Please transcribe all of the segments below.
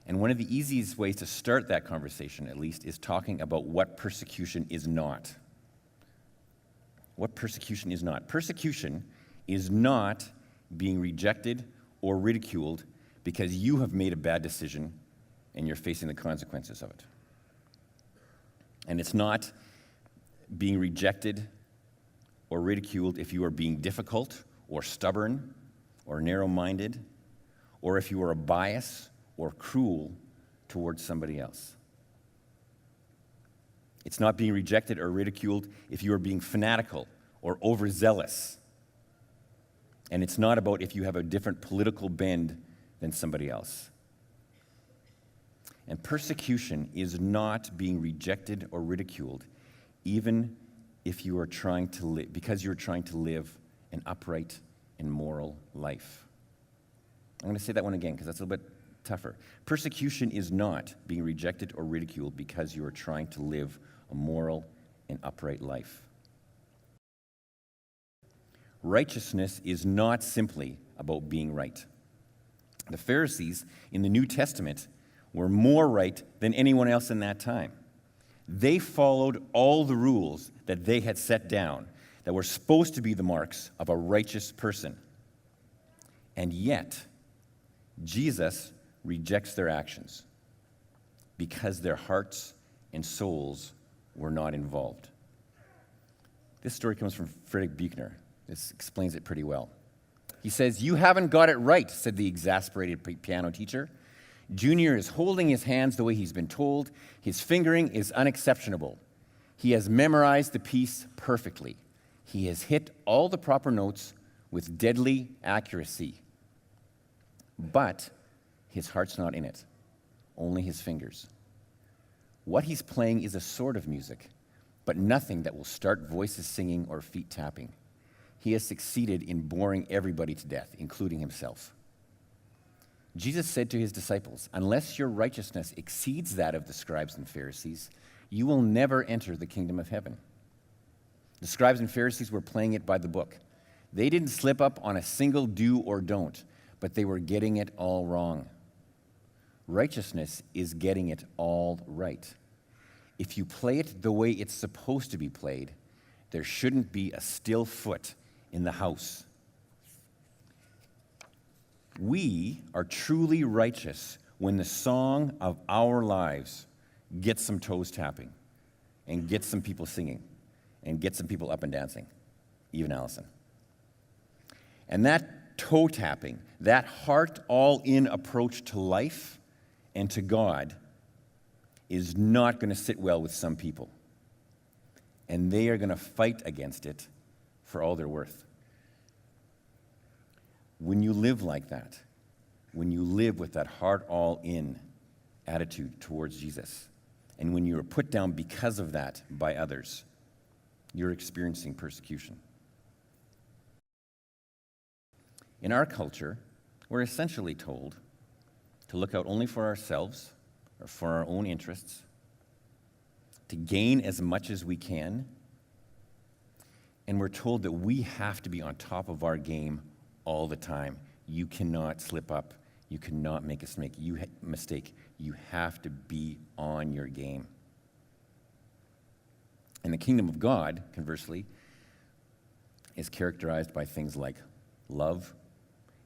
And one of the easiest ways to start that conversation, at least, is talking about what persecution is not. What persecution is not. Persecution is not being rejected or ridiculed because you have made a bad decision and you're facing the consequences of it. And it's not being rejected or ridiculed if you are being difficult or stubborn or narrow-minded, or if you are a bias or cruel towards somebody else. It's not being rejected or ridiculed if you are being fanatical or overzealous. And it's not about if you have a different political bend than somebody else. And persecution is not being rejected or ridiculed, even if you are trying to live, because you're trying to live an upright and moral life. I'm going to say that one again because that's a little bit tougher. Persecution is not being rejected or ridiculed because you are trying to live a moral and upright life. Righteousness is not simply about being right. The Pharisees in the New Testament were more right than anyone else in that time. They followed all the rules that they had set down that were supposed to be the marks of a righteous person. And yet, Jesus rejects their actions because their hearts and souls were not involved. This story comes from Friedrich Buechner. This explains it pretty well. He says, "You haven't got it right," said the exasperated piano teacher. "Junior is holding his hands the way he's been told. His fingering is unexceptionable. He has memorized the piece perfectly. He has hit all the proper notes with deadly accuracy. But his heart's not in it, only his fingers. What he's playing is a sort of music, but nothing that will start voices singing or feet tapping. He has succeeded in boring everybody to death, including himself." Jesus said to his disciples, "Unless your righteousness exceeds that of the scribes and Pharisees, you will never enter the kingdom of heaven." The scribes and Pharisees were playing it by the book. They didn't slip up on a single do or don't, but they were getting it all wrong. Righteousness is getting it all right. If you play it the way it's supposed to be played, there shouldn't be a still foot in the house. We are truly righteous when the song of our lives gets some toes tapping and gets some people singing and gets some people up and dancing, even Allison. And that toe tapping, that heart all-in approach to life and to God is not going to sit well with some people. And they are going to fight against it for all they're worth. When you live like that, when you live with that heart all-in attitude towards Jesus, and when you are put down because of that by others, you're experiencing persecution. In our culture, we're essentially told to look out only for ourselves or for our own interests, to gain as much as we can, and we're told that we have to be on top of our game all the time. You cannot slip up. You cannot make a mistake. You have to be on your game. And the kingdom of God, conversely, is characterized by things like love,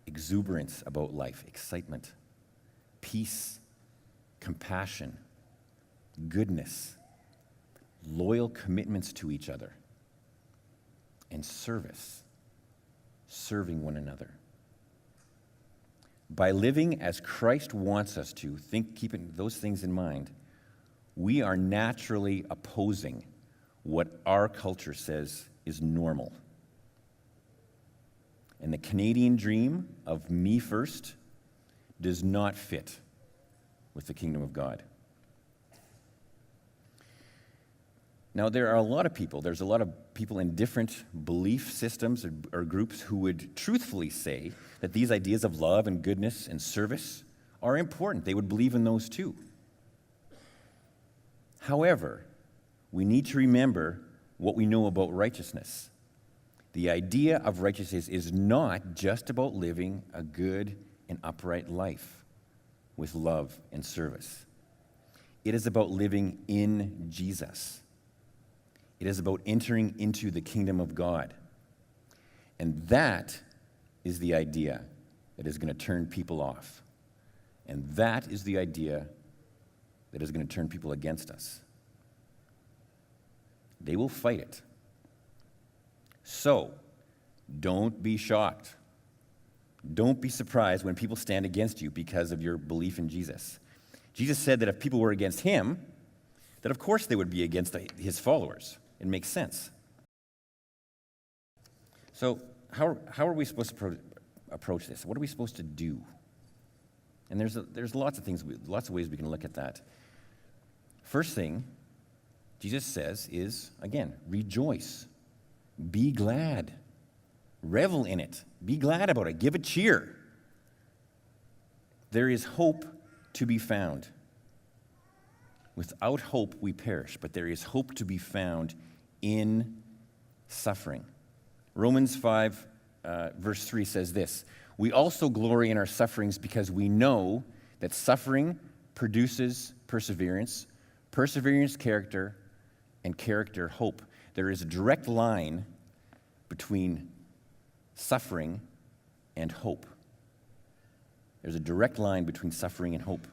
exuberance about life, excitement, peace, compassion, goodness, loyal commitments to each other, and service, serving one another. By living as Christ wants us to, keeping those things in mind, we are naturally opposing what our culture says is normal. And the Canadian dream of me first does not fit with the kingdom of God. Now, there's a lot of people in different belief systems or groups who would truthfully say that these ideas of love and goodness and service are important. They would believe in those too. However, we need to remember what we know about righteousness. The idea of righteousness is not just about living a good and upright life. with love and service. It is about living in Jesus. It is about entering into the kingdom of God. And that is the idea that is going to turn people off. And that is the idea that is going to turn people against us. They will fight it. So, don't be shocked. Don't be surprised when people stand against you because of your belief in Jesus. Jesus said that if people were against him, that of course they would be against his followers. It makes sense. So, how are we supposed to approach this? What are we supposed to do? And there's lots of things, lots of ways we can look at that. First thing Jesus says is, again, rejoice. Be glad. Revel in it. Be glad about it. Give a cheer. There is hope to be found. Without hope, we perish, but there is hope to be found in suffering. Romans 5, verse 3 says this, "We also glory in our sufferings because we know that suffering produces perseverance, perseverance, character, and character, hope." There is a direct line between suffering and hope. There's a direct line between suffering and hope.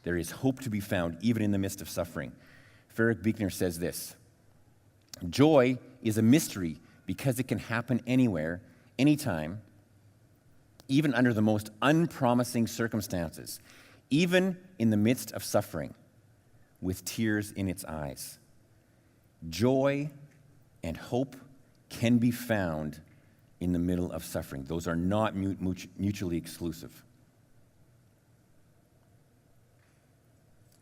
There is hope to be found even in the midst of suffering. Frederick Buechner says this, "Joy is a mystery because it can happen anywhere, anytime, even under the most unpromising circumstances, even in the midst of suffering, with tears in its eyes. Joy and hope can be found in the middle of suffering. Those are not mutually exclusive.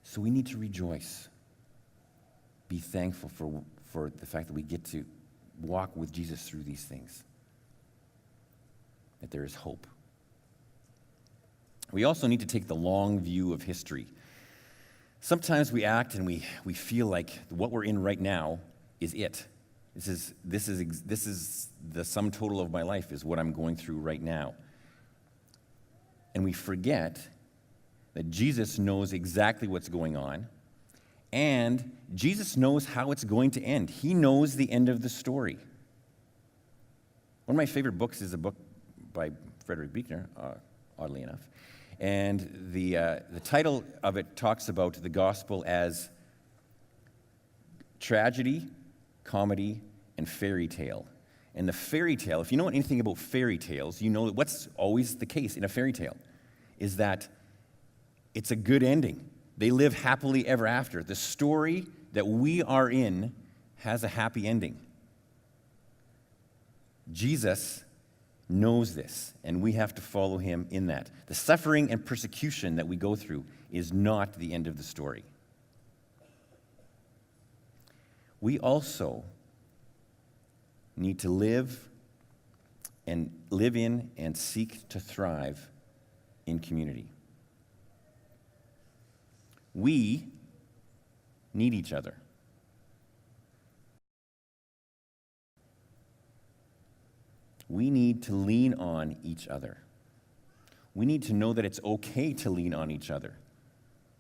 So we need to rejoice. Be thankful for the fact that we get to walk with Jesus through these things, that there is hope. We also need to take the long view of history. Sometimes we act and we feel like what we're in right now is it. This is the sum total of my life, is what I'm going through right now. And we forget that Jesus knows exactly what's going on, and Jesus knows how it's going to end. He knows the end of the story. One of my favorite books is a book by Frederick Buechner, oddly enough. And the title of it talks about the gospel as tragedy, comedy, and fairy tale. And the fairy tale, if you know anything about fairy tales, you know what's always the case in a fairy tale is that it's a good ending. They live happily ever after. The story that we are in has a happy ending. Jesus knows this, and we have to follow him in that. The suffering and persecution that we go through is not the end of the story. We also need to live in and seek to thrive in community. We need each other. We need to lean on each other. We need to know that it's okay to lean on each other.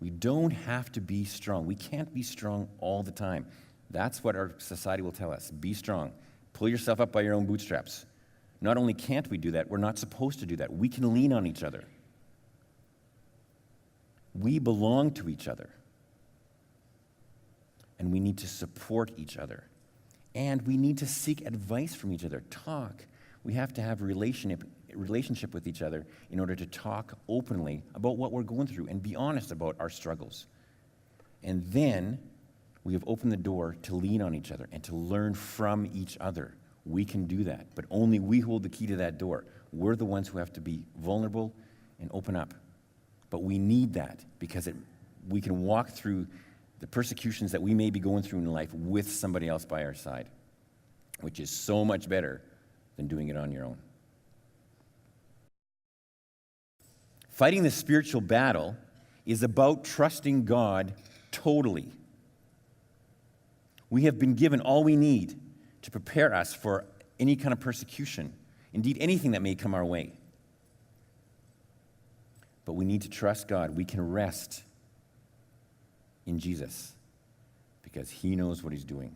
We don't have to be strong. We can't be strong all the time. That's what our society will tell us. Be strong. Pull yourself up by your own bootstraps. Not only can't we do that, we're not supposed to do that. We can lean on each other. We belong to each other. And we need to support each other. And we need to seek advice from each other. Talk. We have to have a relationship with each other in order to talk openly about what we're going through and be honest about our struggles. And then we have opened the door to lean on each other and to learn from each other. We can do that, but only we hold the key to that door. We're the ones who have to be vulnerable and open up. But we need that because we can walk through the persecutions that we may be going through in life with somebody else by our side, which is so much better than doing it on your own. Fighting the spiritual battle is about trusting God totally. We have been given all we need to prepare us for any kind of persecution, indeed anything that may come our way. but we need to trust God. We can rest in Jesus because he knows what he's doing.